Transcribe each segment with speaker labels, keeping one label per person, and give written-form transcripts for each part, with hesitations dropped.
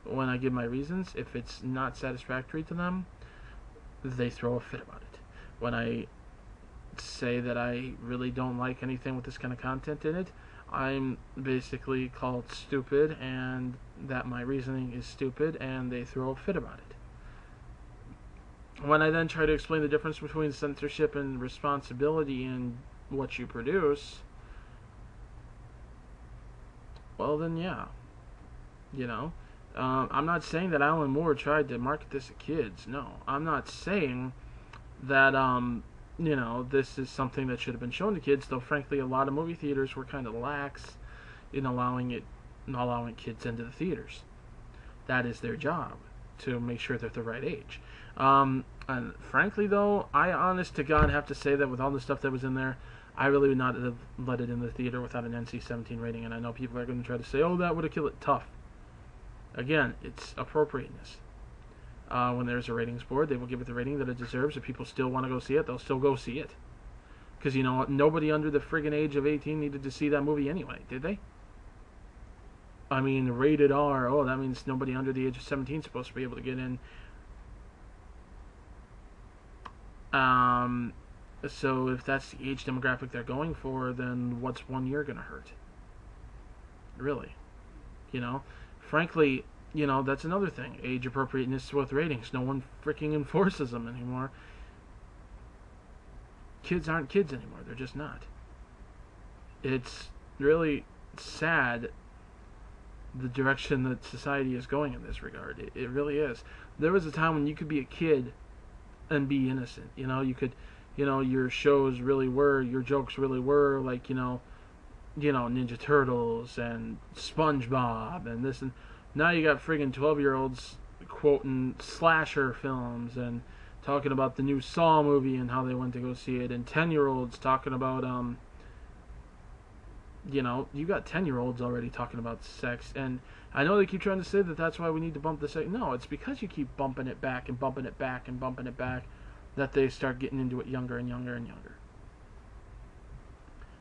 Speaker 1: when I give my reasons, if it's not satisfactory to them, they throw a fit about it. When I say that I really don't like anything with this kind of content in it, I'm basically called stupid and that my reasoning is stupid, and they throw a fit about it. When I then try to explain the difference between censorship and responsibility in what you produce, well then yeah, you know. I'm not saying that Alan Moore tried to market this at kids. No, I'm not saying that this is something that should have been shown to kids. Though frankly, a lot of movie theaters were kind of lax in allowing kids into the theaters. That is their job, to make sure they're the right age. And frankly, though, I honest to God have to say that with all the stuff that was in there, I really would not have let it in the theater without an NC-17 rating. And I know people are going to try to say, oh, that would have killed it. Tough. Again, it's appropriateness. When there's a ratings board, they will give it the rating that it deserves. If people still want to go see it, they'll still go see it. Because, you know what? Nobody under the friggin' age of 18 needed to see that movie anyway, did they? I mean, rated R, oh, that means nobody under the age of 17 is supposed to be able to get in. So if that's the age demographic they're going for, then what's 1 year going to hurt? Really? You know? Frankly, that's another thing. Age appropriateness with ratings. No one freaking enforces them anymore. Kids aren't kids anymore. They're just not. It's really sad the direction that society is going in this regard. It really is. There was a time when you could be a kid and be innocent. You could, your shows really were, your jokes really were like, Ninja Turtles and SpongeBob and this, and now you got friggin' 12-year-olds quoting slasher films and talking about the new Saw movie and how they went to go see it, and 10-year-olds talking about you got 10-year-olds already talking about sex. And I know they keep trying to say that that's why we need to bump the sex. No, it's because you keep bumping it back and bumping it back and bumping it back that they start getting into it younger and younger and younger.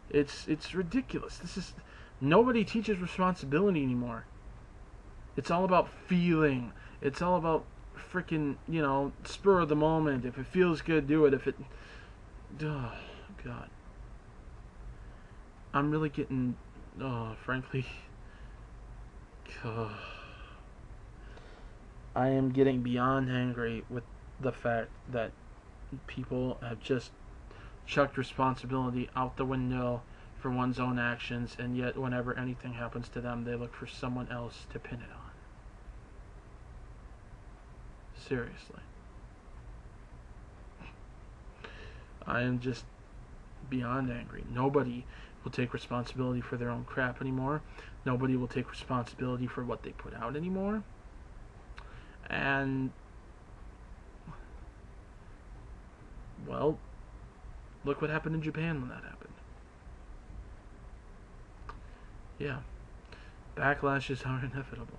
Speaker 1: It's ridiculous. Nobody teaches responsibility anymore. It's all about feeling. It's all about freaking, spur of the moment. If it feels good, do it. Oh, God. I'm really getting, frankly, I am getting beyond angry with the fact that people have just chucked responsibility out the window for one's own actions, and yet whenever anything happens to them, they look for someone else to pin it on. Seriously. I am just beyond angry. Nobody will take responsibility for their own crap anymore. Nobody will take responsibility for what they put out anymore. And, well, look what happened in Japan when that happened. Yeah. Backlashes are inevitable.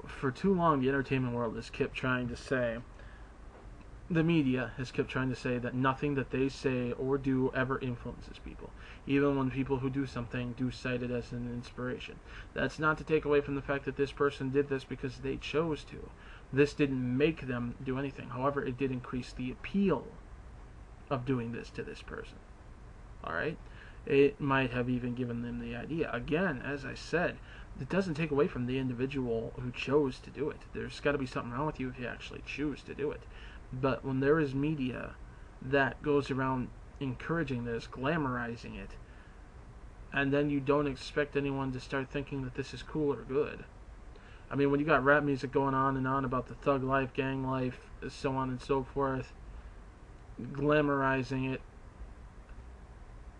Speaker 1: For too long, the entertainment world has kept trying to say, the media has kept trying to say that nothing that they say or do ever influences people. Even when people who do something do cite it as an inspiration. That's not to take away from the fact that this person did this because they chose to. This didn't make them do anything. However, it did increase the appeal of doing this to this person. Alright? It might have even given them the idea. Again, as I said, it doesn't take away from the individual who chose to do it. There's got to be something wrong with you if you actually choose to do it. But when there is media that goes around encouraging this, glamorizing it, and then you don't expect anyone to start thinking that this is cool or good. I mean, when you got rap music going on and on about the thug life, gang life, so on and so forth, glamorizing it,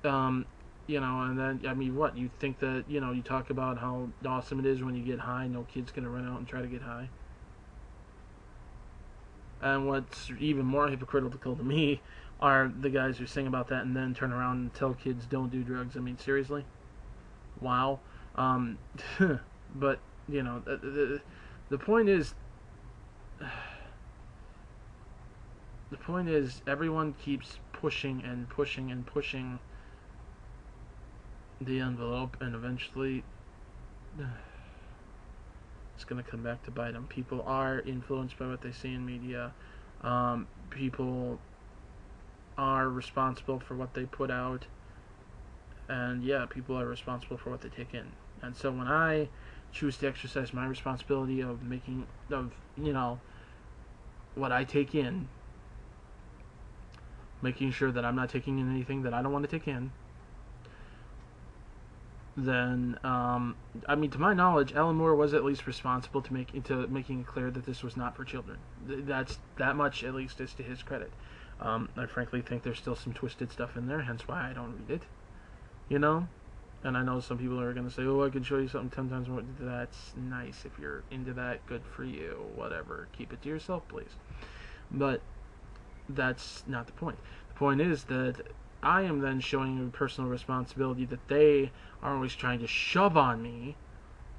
Speaker 1: and then, I mean, what? You think that, you talk about how awesome it is when you get high, no kid's going to run out and try to get high. And what's even more hypocritical to me are the guys who sing about that and then turn around and tell kids don't do drugs. I mean, seriously? Wow. But, the point is, everyone keeps pushing and pushing and pushing the envelope, and eventually it's going to come back to bite them. People are influenced by what they see in media. People are responsible for what they put out, and yeah, people are responsible for what they take in. And so when I choose to exercise my responsibility of what I take in, making sure that I'm not taking in anything that I don't want to take in, then I mean, to my knowledge, Alan Moore was at least responsible to making it clear that this was not for children. That much, at least, is to his credit. I frankly think there's still some twisted stuff in there, hence why I don't read it. You know, and I know some people are going to say, "Oh, I can show you something 10 times more." That's nice. If you're into that, good for you. Whatever. Keep it to yourself, please. But that's not the point. The point is that I am then showing a personal responsibility that they are always trying to shove on me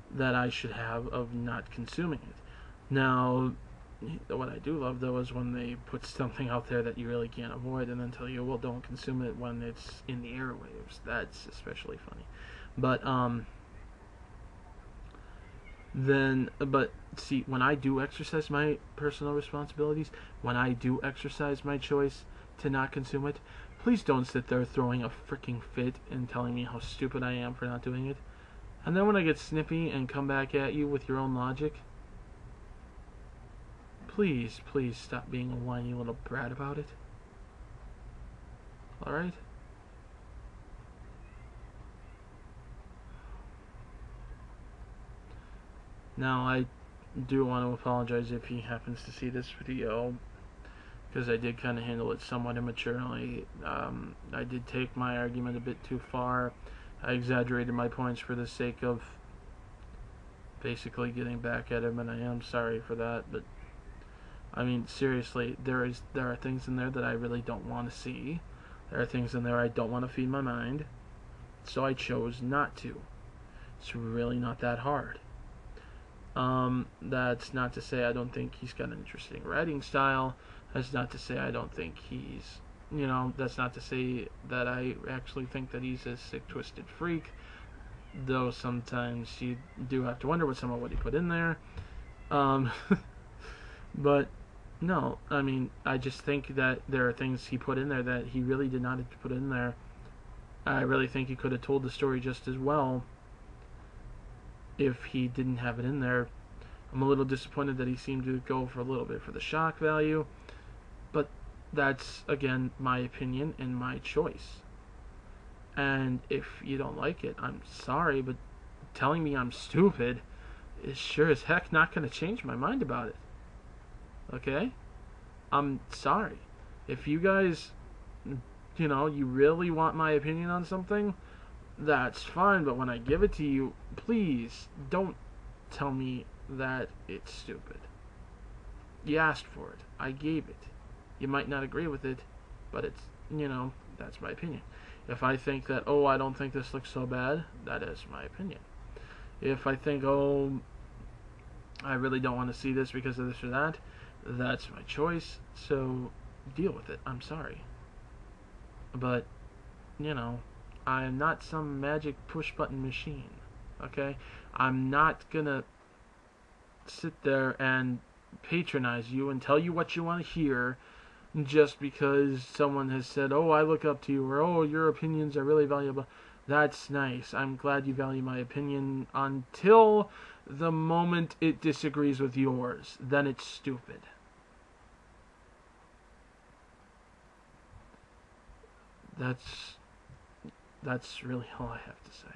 Speaker 1: that I should have of not consuming it. Now, what I do love, though, is when they put something out there that you really can't avoid and then tell you, well, don't consume it when it's in the airwaves. That's especially funny. But see, when I do exercise my personal responsibilities, when I do exercise my choice to not consume it, please don't sit there throwing a freaking fit and telling me how stupid I am for not doing it. And then when I get snippy and come back at you with your own logic, please stop being a whiny little brat about it. Alright? Now, I do want to apologize if he happens to see this video, because I did kind of handle it somewhat immaturely. I did take my argument a bit too far. I exaggerated my points for the sake of basically getting back at him, and I am sorry for that, but I mean, seriously, there are things in there that I really don't want to see. There are things in there I don't want to feed my mind, so I chose not to. It's really not that hard. That's not to say I don't think he's got an interesting writing style. That's not to say I don't think he's, that's not to say that I actually think that he's a sick, twisted freak. Though sometimes you do have to wonder what some of what he put in there. But no, I mean, I just think that there are things he put in there that he really did not have to put in there. I really think he could have told the story just as well if he didn't have it in there. I'm a little disappointed that he seemed to go for a little bit for the shock value, but that's, again, my opinion and my choice. And if you don't like it, I'm sorry, but telling me I'm stupid is sure as heck not going to change my mind about it. Okay? I'm sorry. If you guys, you really want my opinion on something, that's fine, but when I give it to you, please don't tell me that it's stupid. You asked for it. I gave it. You might not agree with it, but it's, that's my opinion. If I think that, I don't think this looks so bad, that is my opinion. If I think, I really don't want to see this because of this or that, that's my choice, so deal with it. I'm sorry. But, I am not some magic push-button machine, okay? I'm not gonna sit there and patronize you and tell you what you want to hear just because someone has said, I look up to you, or, your opinions are really valuable. That's nice. I'm glad you value my opinion until the moment it disagrees with yours. Then it's stupid. That's really all I have to say.